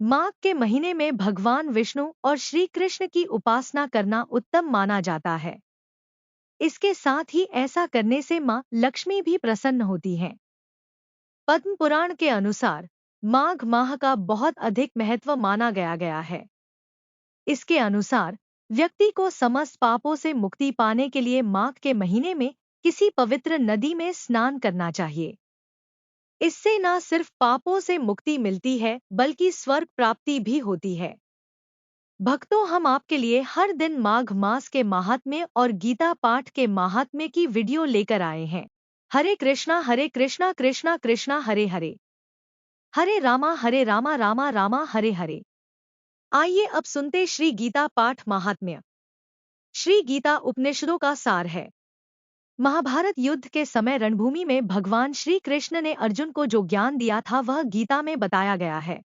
माघ के महीने में भगवान विष्णु और श्री कृष्ण की उपासना करना उत्तम माना जाता है। इसके साथ ही ऐसा करने से माँ लक्ष्मी भी प्रसन्न होती हैं। पद्म पुराण के अनुसार माघ माह का बहुत अधिक महत्व माना गया है। इसके अनुसार व्यक्ति को समस्त पापों से मुक्ति पाने के लिए माघ के महीने में किसी पवित्र नदी में स्नान करना चाहिए। इससे न सिर्फ पापों से मुक्ति मिलती है बल्कि स्वर्ग प्राप्ति भी होती है। भक्तों, हम आपके लिए हर दिन माघ मास के महात्म्य और गीता पाठ के महात्म्य की वीडियो लेकर आए हैं। हरे कृष्णा कृष्णा कृष्णा हरे हरे, हरे रामा रामा रामा हरे हरे। आइए अब सुनते श्री गीता पाठ महात्म्य। श्री गीता उपनिषदों का सार है। महाभारत युद्ध के समय रणभूमि में भगवान श्री कृष्ण ने अर्जुन को जो ज्ञान दिया था वह गीता में बताया गया है।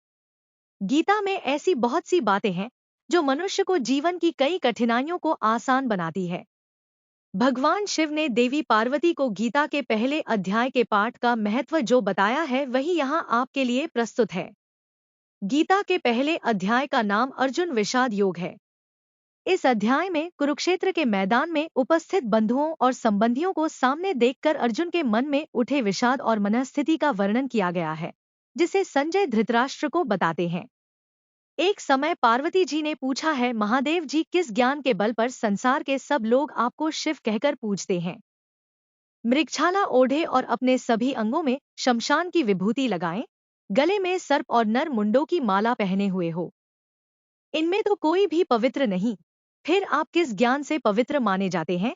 गीता में ऐसी बहुत सी बातें हैं जो मनुष्य को जीवन की कई कठिनाइयों को आसान बनाती है। भगवान शिव ने देवी पार्वती को गीता के पहले अध्याय के पाठ का महत्व जो बताया है वही यहाँ आपके लिए प्रस्तुत है। गीता के पहले अध्याय का नाम अर्जुन विषाद योग है। इस अध्याय में कुरुक्षेत्र के मैदान में उपस्थित बंधुओं और संबंधियों को सामने देखकर अर्जुन के मन में उठे विषाद और मनस्थिति का वर्णन किया गया है, जिसे संजय धृतराष्ट्र को बताते हैं। एक समय पार्वती जी ने पूछा है, महादेव जी, किस ज्ञान के बल पर संसार के सब लोग आपको शिव कहकर पूजते हैं? मृगछाला ओढ़े और अपने सभी अंगों में शमशान की विभूति लगाएं, गले में सर्प और नर मुंडों की माला पहने हुए हो। इनमें तो कोई भी पवित्र नहीं, फिर आप किस ज्ञान से पवित्र माने जाते हैं?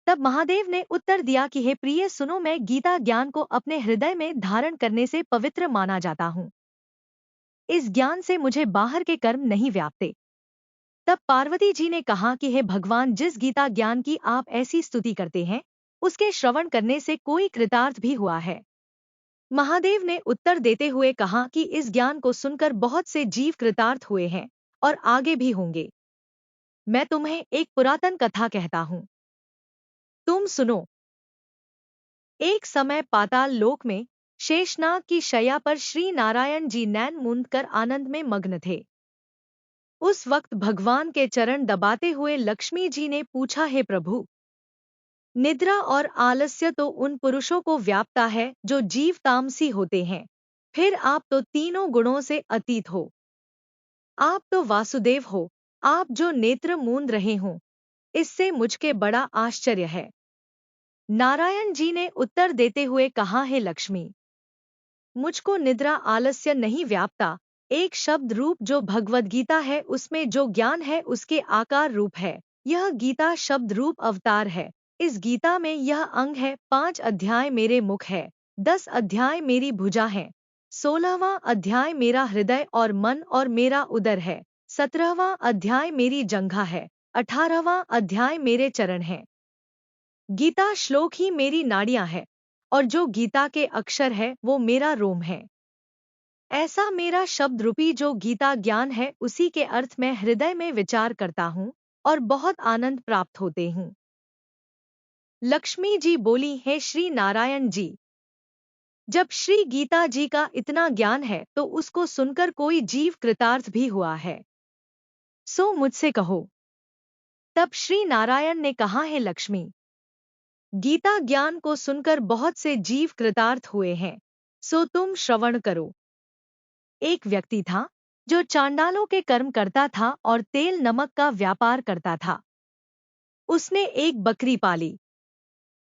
तब महादेव ने उत्तर दिया कि हे प्रिय, सुनो, मैं गीता ज्ञान को अपने हृदय में धारण करने से पवित्र माना जाता हूँ। इस ज्ञान से मुझे बाहर के कर्म नहीं व्यापते। तब पार्वती जी ने कहा कि हे भगवान, जिस गीता ज्ञान की आप ऐसी स्तुति करते हैं उसके श्रवण करने से कोई कृतार्थ भी हुआ है? महादेव ने उत्तर देते हुए कहा कि इस ज्ञान को सुनकर बहुत से जीव कृतार्थ हुए हैं और आगे भी होंगे। मैं तुम्हें एक पुरातन कथा कहता हूँ, तुम सुनो। एक समय पाताल लोक में शेषनाग की शैया पर श्री नारायण जी नैन मूंद कर आनंद में मग्न थे। उस वक्त भगवान के चरण दबाते हुए लक्ष्मी जी ने पूछा, हे प्रभु, निद्रा और आलस्य तो उन पुरुषों को व्यापता है जो जीव तामसी होते हैं, फिर आप तो तीनों गुणों से अतीत हो। आप तो वासुदेव हो, आप जो नेत्र मूंद रहे हो, इससे मुझके बड़ा आश्चर्य है। नारायण जी ने उत्तर देते हुए कहा, हे लक्ष्मी, मुझको निद्रा आलस्य नहीं व्यापता। एक शब्द रूप जो भगवद गीता है उसमें जो ज्ञान है उसके आकार रूप है। यह गीता शब्द रूप अवतार है। इस गीता में यह अंग है। 5 अध्याय मेरे मुख है, 10 अध्याय मेरी भुजा है, 16वां अध्याय मेरा हृदय और मन और मेरा उदर है, 17वां अध्याय मेरी जंघा है, 18वां अध्याय मेरे चरण है। गीता श्लोक ही मेरी नाड़ियां है और जो गीता के अक्षर है वो मेरा रोम है। ऐसा मेरा शब्द रूपी जो गीता ज्ञान है उसी के अर्थ में हृदय में विचार करता हूँ और बहुत आनंद प्राप्त होते हूँ। लक्ष्मी जी बोली, हे श्री नारायण जी, जब श्री गीता जी का इतना ज्ञान है तो उसको सुनकर कोई जीव कृतार्थ भी हुआ है, सो मुझसे कहो। तब श्री नारायण ने कहा, हे लक्ष्मी, गीता ज्ञान को सुनकर बहुत से जीव कृतार्थ हुए हैं, सो तुम श्रवण करो। एक व्यक्ति था जो चांडालों के कर्म करता था और तेल नमक का व्यापार करता था। उसने एक बकरी पाली।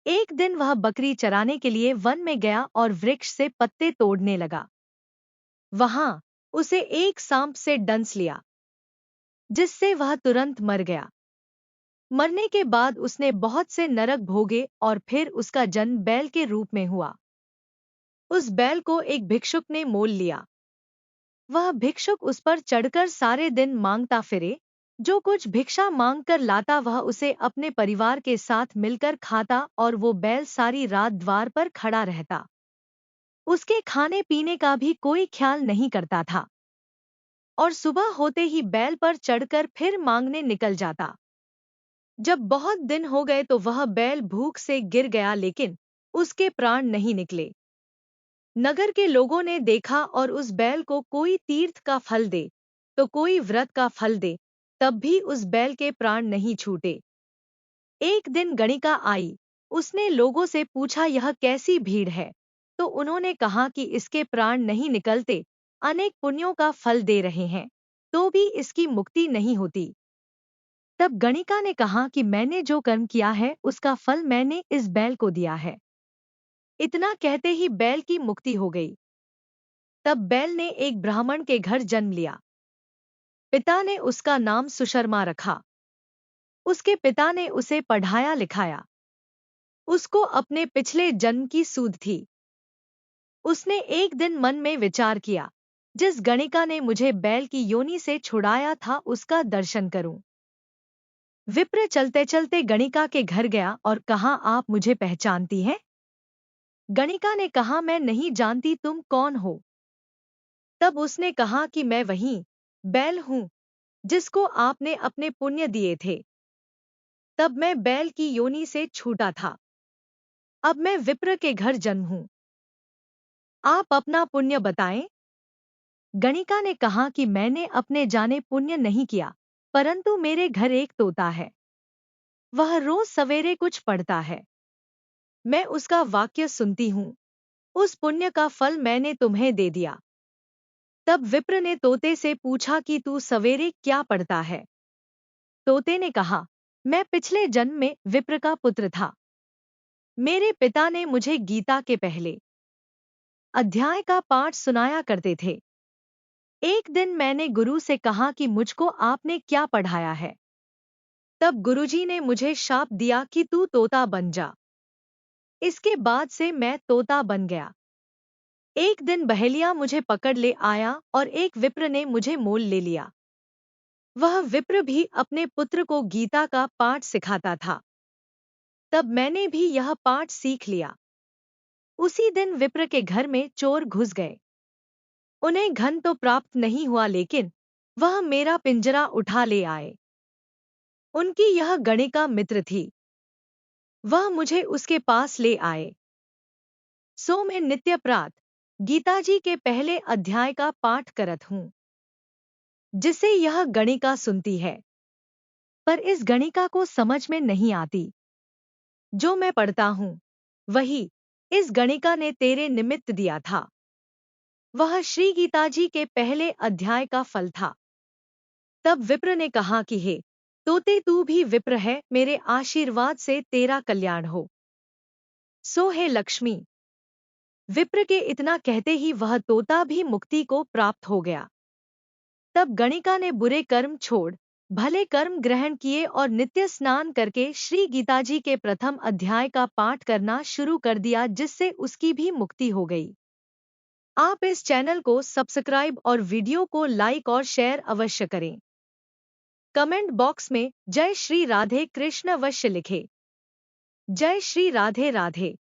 एक दिन वह बकरी चराने के लिए वन में गया और वृक्ष से पत्ते तोड़ने लगा। वहां उसे एक सांप से डंस लिया, जिससे वह तुरंत मर गया। मरने के बाद उसने बहुत से नरक भोगे और फिर उसका जन्म बैल के रूप में हुआ। उस बैल को एक भिक्षुक ने मोल लिया। वह भिक्षुक उस पर चढ़कर सारे दिन मांगता फिरे। जो कुछ भिक्षा मांगकर लाता वह उसे अपने परिवार के साथ मिलकर खाता और वो बैल सारी रात द्वार पर खड़ा रहता। उसके खाने पीने का भी कोई ख्याल नहीं करता था और सुबह होते ही बैल पर चढ़कर फिर मांगने निकल जाता। जब बहुत दिन हो गए तो वह बैल भूख से गिर गया, लेकिन उसके प्राण नहीं निकले। नगर के लोगों ने देखा और उस बैल को कोई तीर्थ का फल दे तो कोई व्रत का फल दे, तब भी उस बैल के प्राण नहीं छूटे। एक दिन गणिका आई। उसने लोगों से पूछा, यह कैसी भीड़ है? तो उन्होंने कहा कि इसके प्राण नहीं निकलते, अनेक पुण्यों का फल दे रहे हैं, तो भी इसकी मुक्ति नहीं होती। तब गणिका ने कहा कि मैंने जो कर्म किया है उसका फल मैंने इस बैल को दिया है। इतना कहते ही बैल की मुक्ति हो गई। तब बैल ने एक ब्राह्मण के घर जन्म लिया। पिता ने उसका नाम सुशर्मा रखा। उसके पिता ने उसे पढ़ाया लिखाया। उसको अपने पिछले जन्म की सूध थी। उसने एक दिन मन में विचार किया, जिस गणिका ने मुझे बैल की योनि से छुड़ाया था उसका दर्शन करूं। विप्र चलते चलते गणिका के घर गया और कहा, आप मुझे पहचानती हैं? गणिका ने कहा, मैं नहीं जानती, तुम कौन हो? तब उसने कहा कि मैं वही बैल हूं जिसको आपने अपने पुण्य दिए थे। तब मैं बैल की योनि से छूटा था। अब मैं विप्र के घर जन्म हूं। आप अपना पुण्य बताएं। गणिका ने कहा कि मैंने अपने जाने पुण्य नहीं किया, परंतु मेरे घर एक तोता है। वह रोज सवेरे कुछ पढ़ता है। मैं उसका वाक्य सुनती हूं। उस पुण्य का फल मैंने तुम्हें दे दिया। तब विप्र ने तोते से पूछा कि तू सवेरे क्या पढ़ता है? तोते ने कहा, मैं पिछले जन्म में विप्र का पुत्र था। मेरे पिता ने मुझे गीता के पहले अध्याय का पाठ सुनाया करते थे। एक दिन मैंने गुरु से कहा कि मुझको आपने क्या पढ़ाया है? तब गुरुजी ने मुझे शाप दिया कि तू तोता बन जा। इसके बाद से मैं तोता बन गया। एक दिन बहेलिया मुझे पकड़ ले आया और एक विप्र ने मुझे मोल ले लिया। वह विप्र भी अपने पुत्र को गीता का पाठ सिखाता था। तब मैंने भी यह पाठ सीख लिया। उसी दिन विप्र के घर में चोर घुस गए। उन्हें धन तो प्राप्त नहीं हुआ, लेकिन वह मेरा पिंजरा उठा ले आए। उनकी यह गणिका मित्र थी। वह मुझे उसके पास ले आए। सो मैं नित्य प्रात गीताजी के पहले अध्याय का पाठ करत हूँ, जिसे यह गणिका सुनती है। पर इस गणिका को समझ में नहीं आती। जो मैं पढ़ता हूँ वही इस गणिका ने तेरे निमित्त दिया था। वह श्री गीताजी के पहले अध्याय का फल था। तब विप्र ने कहा कि हे तोते, तू भी विप्र है, मेरे आशीर्वाद से तेरा कल्याण हो। सो हे लक्ष्मी। विप्र के इतना कहते ही वह तोता भी मुक्ति को प्राप्त हो गया। तब गणिका ने बुरे कर्म छोड़ भले कर्म ग्रहण किए और नित्य स्नान करके श्री गीताजी के प्रथम अध्याय का पाठ करना शुरू कर दिया, जिससे उसकी भी मुक्ति हो गई। आप इस चैनल को सब्सक्राइब और वीडियो को लाइक और शेयर अवश्य करें। कमेंट बॉक्स में जय श्री राधे कृष्ण अवश्य लिखें। जय श्री राधे राधे।